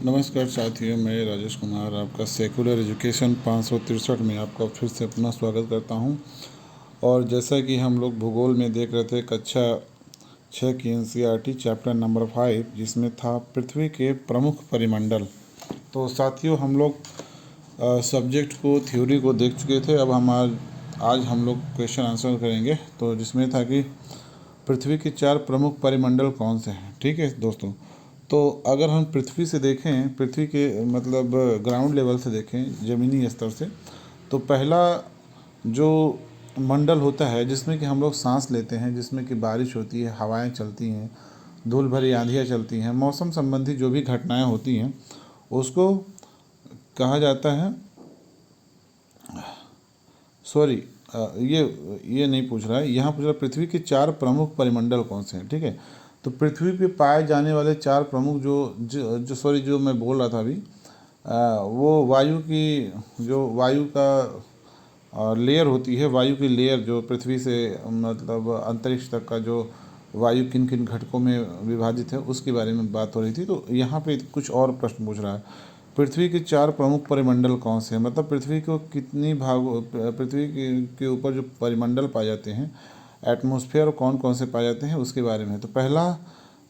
नमस्कार साथियों, मैं राजेश कुमार आपका सेकुलर एजुकेशन 563 में आपका फिर से अपना स्वागत करता हूं। और जैसा कि हम लोग भूगोल में देख रहे थे कक्षा 6 की एनसीईआरटी चैप्टर नंबर 5, जिसमें था पृथ्वी के प्रमुख परिमंडल। तो साथियों, हम लोग सब्जेक्ट को, थ्योरी को देख चुके थे। अब आज हम लोग क्वेश्चन आंसर करेंगे। तो जिसमें था कि पृथ्वी के 4 प्रमुख परिमंडल कौन से हैं। ठीक है दोस्तों, तो अगर हम पृथ्वी से देखें, पृथ्वी के मतलब ग्राउंड लेवल से देखें, ज़मीनी स्तर से, तो पहला जो मंडल होता है जिसमें कि हम लोग सांस लेते हैं, जिसमें कि बारिश होती है, हवाएं चलती हैं, धूल भरी आंधियाँ चलती हैं, मौसम संबंधी जो भी घटनाएं होती हैं, उसको कहा जाता है, सॉरी, ये नहीं पूछ रहा है, यहाँ पूछ रहा है पृथ्वी के 4 प्रमुख परिमंडल कौन से हैं। ठीक है, तो पृथ्वी पे पाए जाने वाले 4 प्रमुख जो मैं बोल रहा था अभी, वो वायु की, जो वायु का लेयर होती है, वायु की लेयर जो पृथ्वी से मतलब अंतरिक्ष तक का जो वायु किन किन घटकों में विभाजित है, उसके बारे में बात हो रही थी। तो यहाँ पे कुछ और प्रश्न पूछ रहा है, पृथ्वी के 4 प्रमुख परिमंडल कौन से हैं, मतलब पृथ्वी को कितनी भागों, पृथ्वी के ऊपर जो परिमंडल पाए जाते हैं, एटमॉस्फेयर कौन कौन से पाए जाते हैं, उसके बारे में। तो पहला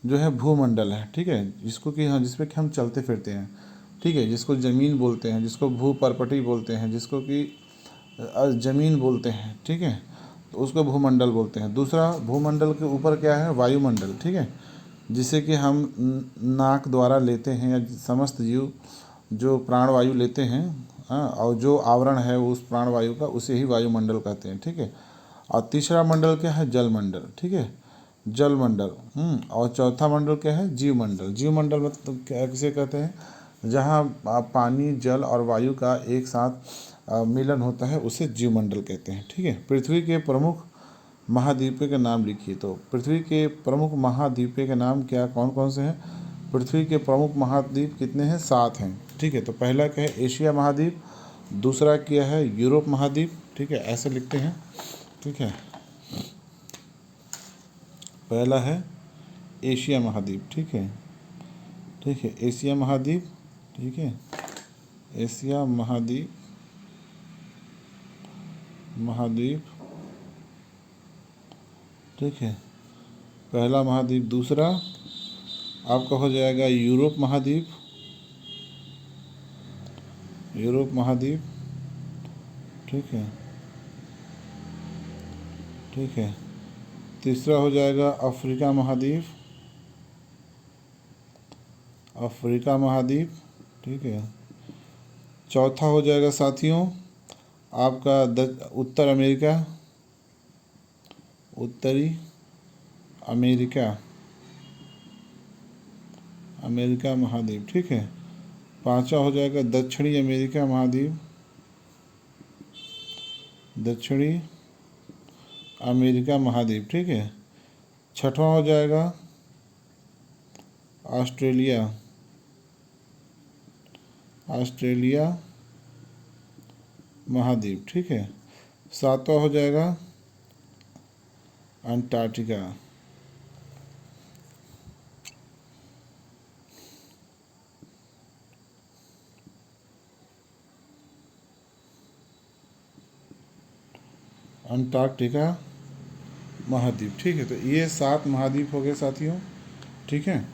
जो है भूमंडल है। ठीक है, जिसको कि हाँ, जिसपे कि हम चलते फिरते हैं। ठीक है, जिसको ज़मीन बोलते हैं, जिसको भूपर्पटी बोलते हैं, जिसको कि ज़मीन बोलते हैं। ठीक है, तो उसको भूमंडल बोलते हैं। दूसरा, भूमंडल के ऊपर क्या है, वायुमंडल। ठीक है, जिसे कि हम नाक द्वारा लेते हैं, या समस्त जीव जो प्राणवायु लेते हैं, हाँ, और जो आवरण है उस प्राणवायु का, उसे ही वायुमंडल कहते हैं। ठीक है, और तीसरा मंडल क्या है, जलमंडल। ठीक है, जलमंडल। और चौथा मंडल क्या है, जीवमंडल। जीवमंडल मतलब किसे कहते हैं, जहाँ पानी, जल और वायु का एक साथ मिलन होता है, उसे जीवमंडल कहते हैं। ठीक है, पृथ्वी के प्रमुख महाद्वीपों के नाम लिखिए। तो पृथ्वी के प्रमुख महाद्वीपों के नाम क्या, कौन कौन से हैं। पृथ्वी के प्रमुख महाद्वीप कितने हैं, 7 हैं। ठीक है, तो पहला क्या है, एशिया महाद्वीप। दूसरा क्या है, यूरोप महाद्वीप। ठीक है, ऐसे लिखते हैं। ठीक है, पहला है एशिया महाद्वीप। ठीक है, ठीक है, एशिया महाद्वीप। ठीक है, एशिया महाद्वीप, महाद्वीप। ठीक है, पहला महाद्वीप। दूसरा आपका हो जाएगा यूरोप महाद्वीप, यूरोप महाद्वीप। ठीक है, ठीक है, तीसरा हो जाएगा अफ्रीका महाद्वीप, अफ्रीका महाद्वीप। ठीक है, चौथा हो जाएगा साथियों आपका उत्तर अमेरिका, उत्तरी अमेरिका, अमेरिका महाद्वीप। ठीक है, पांचवा हो जाएगा दक्षिणी अमेरिका महाद्वीप, दक्षिणी अमेरिका महाद्वीप। ठीक है, छठवां हो जाएगा ऑस्ट्रेलिया, ऑस्ट्रेलिया महाद्वीप। ठीक है, सातवां हो जाएगा अंटार्कटिका। अंटार्कटिका महाद्वीप। ठीक है, तो ये 7 महाद्वीप हो गए साथियों। ठीक है,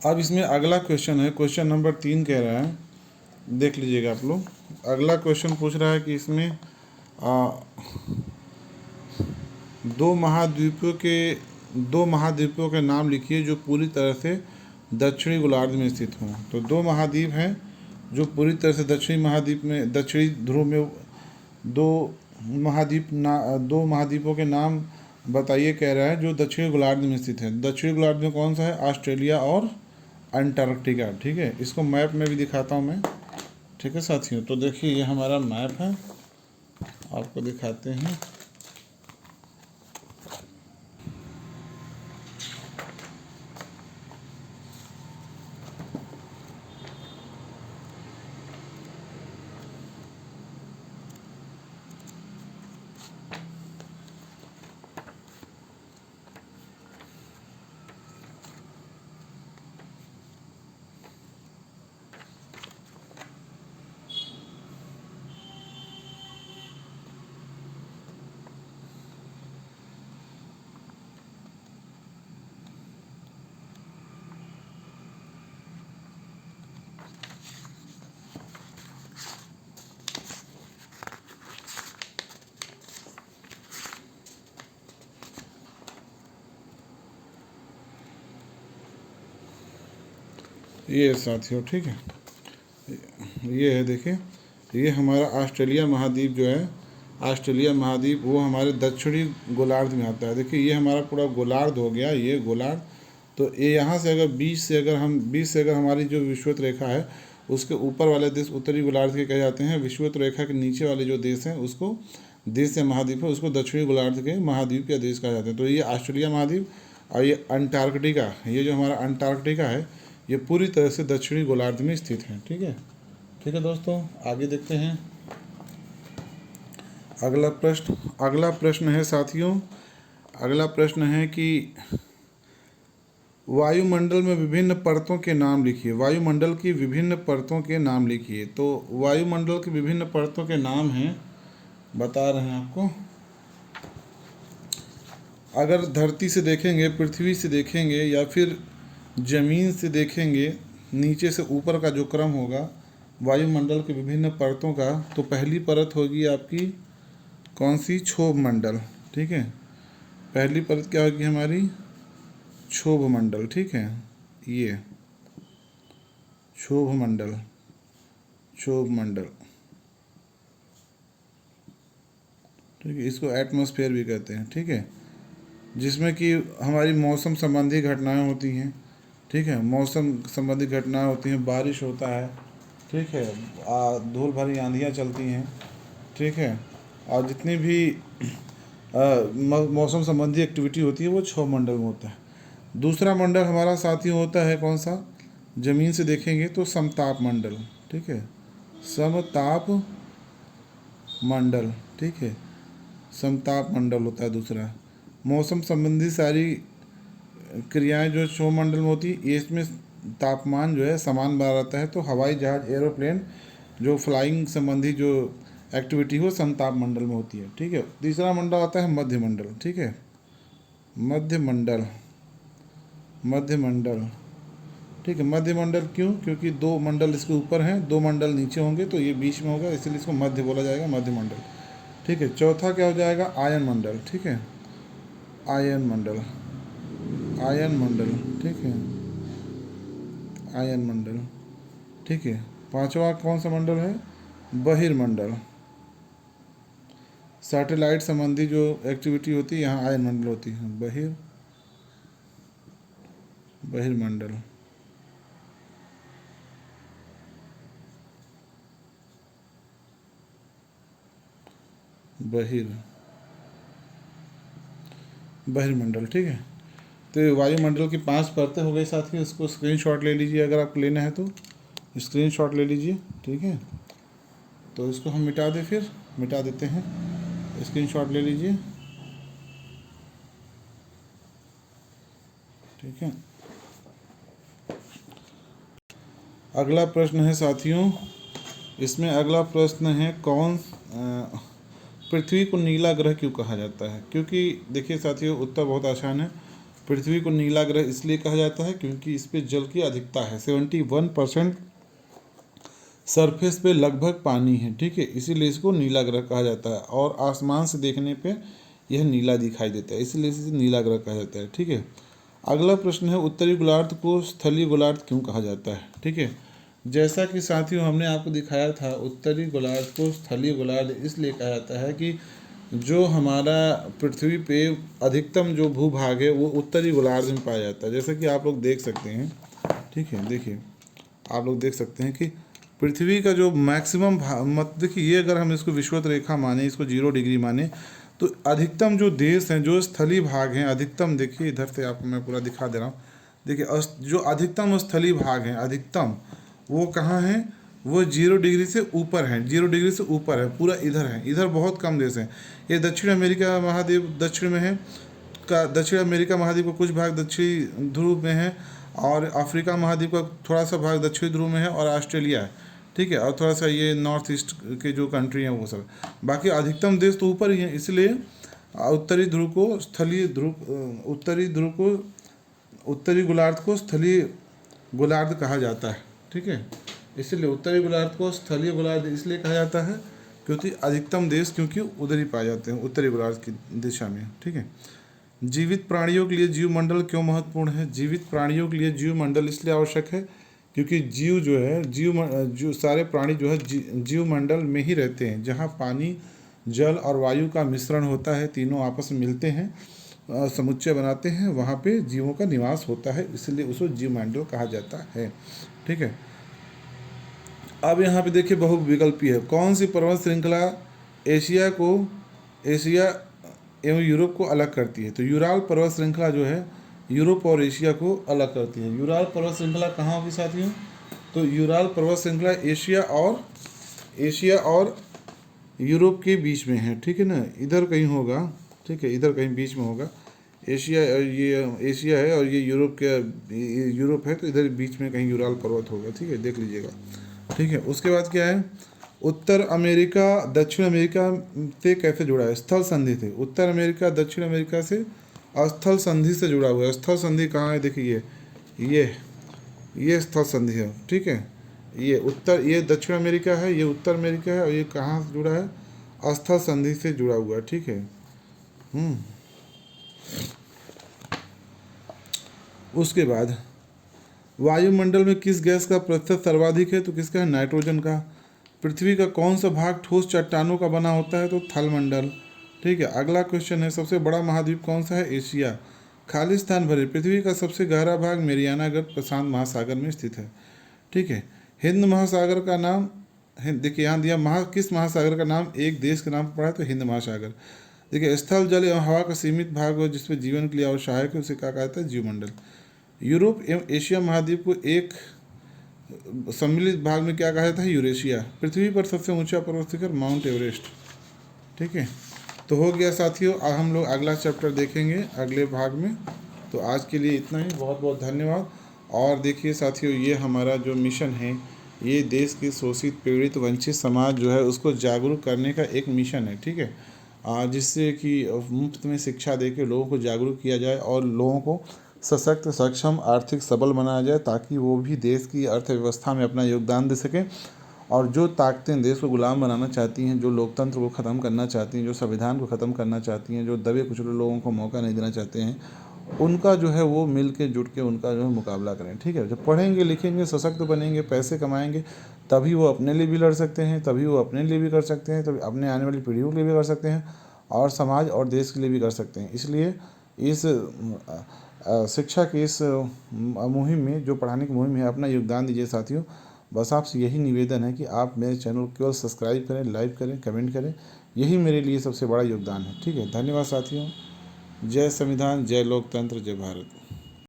अब इसमें अगला क्वेश्चन है, क्वेश्चन नंबर 3 कह रहा है, देख लीजिएगा आप लोग। अगला क्वेश्चन पूछ रहा है कि इसमें दो महाद्वीपों के नाम लिखिए जो पूरी तरह से दक्षिणी गोलार्ध में स्थित हों। तो 2 महाद्वीप हैं जो पूरी तरह से दक्षिणी महाद्वीप में, दक्षिणी ध्रुव में, दो महाद्वीपों के नाम बताइए, कह रहा है, जो दक्षिणी गोलार्ध में स्थित है। दक्षिणी गोलार्ध में कौन सा है, ऑस्ट्रेलिया और अंटार्कटिका। ठीक है, इसको मैप में भी दिखाता हूँ मैं। ठीक है साथियों, तो देखिए ये हमारा मैप है, आपको दिखाते हैं। ये साथियों, ठीक है, ये है, देखिए, ये हमारा ऑस्ट्रेलिया महाद्वीप जो है, ऑस्ट्रेलिया महाद्वीप वो हमारे दक्षिणी गोलार्ध में आता है। देखिए ये हमारा पूरा गोलार्ध हो गया, ये गोलार्ध। तो ये यहाँ से अगर 20 से अगर हमारी जो विषुवत रेखा है उसके ऊपर वाले देश उत्तरी गोलार्ध के कहे जाते हैं, विषुवत रेखा के नीचे वाले जो देश हैं उसको देश या महाद्वीप है उसको दक्षिणी गोलार्ध के महाद्वीप या देश कहा जाते हैं। तो ये ऑस्ट्रेलिया महाद्वीप और ये अंटार्कटिका, ये जो हमारा अंटार्कटिका है ये पूरी तरह से दक्षिणी गोलार्ध में स्थित है। ठीक है, ठीक है दोस्तों, आगे देखते हैं अगला प्रश्न है साथियों, अगला प्रश्न है कि वायुमंडल में विभिन्न परतों के नाम लिखिए। वायुमंडल की विभिन्न परतों के नाम लिखिए। तो वायुमंडल की विभिन्न परतों के नाम हैं, बता रहे हैं आपको। अगर धरती से देखेंगे, पृथ्वी से देखेंगे या फिर जमीन से देखेंगे, नीचे से ऊपर का जो क्रम होगा वायुमंडल के विभिन्न परतों का, तो पहली परत होगी आपकी कौन सी? क्षोभ मंडल। ठीक है, पहली परत क्या होगी हमारी? क्षोभ मंडल। ठीक है, ये क्षोभ मंडल, क्षोभ मंडल, ठीक है, इसको एटमॉस्फेयर भी कहते हैं। ठीक है, जिसमें कि हमारी मौसम संबंधी घटनाएं होती हैं। ठीक है, मौसम संबंधी घटनाएं होती हैं, बारिश होता है, ठीक है, धूल भरी आंधियाँ चलती हैं। ठीक है, और जितनी भी मौसम संबंधी एक्टिविटी होती है वो क्षोभ मंडल में होता है। दूसरा मंडल हमारा साथियों होता है कौन सा? जमीन से देखेंगे तो समताप मंडल। ठीक है, समताप मंडल। ठीक है, समताप मंडल होता है दूसरा। मौसम संबंधी सारी क्रियाएं जो क्षोभ मंडल में होती है, इसमें तापमान जो है समान बना रहता है। तो हवाई जहाज, एरोप्लेन, जो फ्लाइंग संबंधी जो एक्टिविटी हो समताप मंडल में होती है। ठीक है, तीसरा मंडल आता है मध्य मंडल। ठीक है, मध्य मंडल, मध्य मंडल। ठीक है, मध्य मंडल क्यों? क्योंकि दो मंडल इसके ऊपर हैं, दो मंडल नीचे होंगे, तो ये बीच में होगा, इसलिए इसको मध्य बोला जाएगा, मध्य मंडल। ठीक है, चौथा क्या हो जाएगा? आयन मंडल। ठीक है, आयन मंडल, आयन मंडल। ठीक है, आयन मंडल। ठीक है, पांचवा कौन सा मंडल है? बहिर्मंडल। सैटेलाइट संबंधी जो एक्टिविटी होती है यहाँ आयन मंडल होती है। बहिर्मंडल, बहिर्मंडल। ठीक है, तो वायुमंडल की 5 परतें हो गई साथियों। इसको स्क्रीनशॉट ले लीजिए, अगर आपको लेना है तो स्क्रीनशॉट ले लीजिए। ठीक है, तो इसको हम मिटा दें, फिर मिटा देते हैं, स्क्रीनशॉट ले लीजिए। ठीक है, अगला प्रश्न है साथियों, इसमें अगला प्रश्न है पृथ्वी को नीला ग्रह क्यों कहा जाता है? क्योंकि देखिए साथियों, उत्तर बहुत आसान है। पृथ्वी को नीला ग्रह इसलिए कहा जाता है क्योंकि इस पे जल की अधिकता है, 71% सरफेस पे लगभग पानी है। ठीक है, इसीलिए इसको नीला ग्रह कहा जाता है, और आसमान से देखने पे यह नीला दिखाई देता है, इसलिए इसे नीला ग्रह कहा जाता है। ठीक है, अगला प्रश्न है उत्तरी गोलार्ध को स्थलीय गोलार्ध क्यों कहा जाता है? ठीक है, जैसा कि साथियों हमने आपको दिखाया था, उत्तरी गोलार्ध को स्थलीय गोलार्ध इसलिए कहा जाता है कि जो हमारा पृथ्वी पे अधिकतम जो भूभाग है वो उत्तरी गोलार्ध में पाया जाता है। जैसा कि आप लोग देख सकते हैं। ठीक है, देखिए आप लोग देख सकते हैं कि पृथ्वी का जो मैक्सिमम मत देखिए, ये अगर हम इसको विषुवत रेखा माने, इसको 0 डिग्री माने, तो अधिकतम जो देश हैं, जो स्थलीय भाग हैं, अधिकतम देखिए इधर से आपको मैं पूरा दिखा दे रहा हूँ। देखिए जो अधिकतम स्थलीय भाग हैं, अधिकतम वो कहाँ हैं? वो 0 डिग्री से ऊपर हैं, 0 डिग्री से ऊपर है, पूरा इधर है। इधर बहुत कम देश हैं। ये दक्षिण अमेरिका महाद्वीप दक्षिण में है, दक्षिण अमेरिका महाद्वीप का कुछ भाग दक्षिणी ध्रुव में है, और अफ्रीका महाद्वीप का थोड़ा सा भाग दक्षिणी ध्रुव में है, और ऑस्ट्रेलिया है। ठीक है, और थोड़ा सा ये नॉर्थ ईस्ट के जो कंट्री हैं वो सब, बाकी अधिकतम देश तो ऊपर ही हैं। इसलिए उत्तरी ध्रुव को स्थलीय ध्रुव, उत्तरी गोलार्ध को स्थलीय गोलार्ध कहा जाता है। ठीक है, इसलिए उत्तरी गोलार्ध को स्थलीय गोलार्ध इसलिए कहा जाता है क्योंकि अधिकतम देश क्योंकि उधर ही पाए जाते हैं, उत्तरी गोलार्ध की दिशा में। ठीक है, जीवित प्राणियों के लिए जीवमंडल क्यों महत्वपूर्ण है? जीवित प्राणियों के लिए जीवमंडल इसलिए आवश्यक है क्योंकि जीव जो है जो सारे प्राणी जो है जीव मंडल में ही रहते हैं, जहाँ पानी, जल और वायु का मिश्रण होता है, तीनों आपस में मिलते हैं, समुच्चय बनाते हैं, वहाँ पे जीवों का निवास होता है, इसलिए उसको जीव मंडल कहा जाता है। ठीक है। अब यहाँ पे देखिए बहुविकल्पी है। कौन सी पर्वत श्रृंखला एशिया एवं यूरोप को अलग करती है? तो यूराल पर्वत श्रृंखला जो है यूरोप और एशिया को अलग करती है। यूराल पर्वत श्रृंखला कहाँ होगी साथियों? तो यूराल पर्वत श्रृंखला एशिया और यूरोप के बीच में है। ठीक है ना, इधर कहीं होगा। ठीक है, इधर कहीं बीच में होगा। ये एशिया है और ये यूरोप है, तो इधर बीच में कहीं यूराल पर्वत होगा। ठीक है, देख लीजिएगा। ठीक है, उसके बाद क्या है? उत्तर अमेरिका दक्षिण अमेरिका से कैसे जुड़ा है? स्थल संधि से। उत्तर अमेरिका दक्षिण अमेरिका से स्थल संधि से जुड़ा हुआ है। स्थल संधि कहाँ है? देखिए ये स्थल संधि है। ठीक है, ये दक्षिण अमेरिका है, ये उत्तर अमेरिका है, और ये कहाँ से जुड़ा है? स्थल संधि से जुड़ा हुआ है। ठीक है। उसके बाद वायुमंडल में किस गैस का प्रतिशत सर्वाधिक है? तो किसका है? नाइट्रोजन का। पृथ्वी का कौन सा भाग ठोस चट्टानों का बना होता है? तो थलमंडल। ठीक है, अगला क्वेश्चन है, सबसे बड़ा महाद्वीप कौन सा है? एशिया। खाली स्थान भरे। पृथ्वी का सबसे गहरा भाग मेरियाना गढ़ प्रशांत महासागर में स्थित है। ठीक है। हिंद महासागर का नाम, देखिए यहाँ दिया किस महासागर का नाम एक देश के नाम पर पड़ा है? तो हिंद महासागर। देखिए, स्थल, जल एवं हवा का सीमित भाग हो जिसमें जीवन के लिए आवश्यक है, उसे क्या कहता है? जीवमंडल। यूरोप एवं एशिया महाद्वीप को एक सम्मिलित भाग में क्या कहा जाता है? यूरेशिया। पृथ्वी पर सबसे ऊंचा पर्वत शिखर माउंट एवरेस्ट। ठीक है, तो हो गया साथियों। अब हम लोग अगला चैप्टर देखेंगे अगले भाग में। तो आज के लिए इतना ही, बहुत बहुत धन्यवाद। और देखिए साथियों, ये हमारा जो मिशन है, ये देश के शोषित, पीड़ित, वंचित समाज जो है उसको जागरूक करने का एक मिशन है। ठीक है, जिससे कि मुफ्त में शिक्षा देके लोगों को जागरूक किया जाए और लोगों को सशक्त, सक्षम, आर्थिक सबल बनाया जाए, ताकि वो भी देश की अर्थव्यवस्था में अपना योगदान दे सकें। और जो ताकतें देश को गुलाम बनाना चाहती हैं, जो लोकतंत्र को ख़त्म करना चाहती हैं, जो संविधान को ख़त्म करना चाहती हैं, जो दबे कुचले लोगों को मौका नहीं देना चाहते हैं, उनका जो है वो मिल के जुट के उनका जो है मुकाबला करें। ठीक है, जब पढ़ेंगे, लिखेंगे, सशक्त बनेंगे, पैसे कमाएंगे, तभी वो अपने लिए भी लड़ सकते हैं, तभी वो अपने लिए भी कर सकते हैं, तभी अपने आने वाली पीढ़ियों के लिए भी कर सकते हैं, और समाज और देश के लिए भी कर सकते हैं। इसलिए इस शिक्षा की इस मुहिम में, जो पढ़ाने की मुहिम है, अपना योगदान दीजिए साथियों। बस आपसे यही निवेदन है कि आप मेरे चैनल को केवल सब्सक्राइब करें, लाइक करें, कमेंट करें। यही मेरे लिए सबसे बड़ा योगदान है। ठीक है, धन्यवाद साथियों। जय संविधान, जय लोकतंत्र, जय भारत।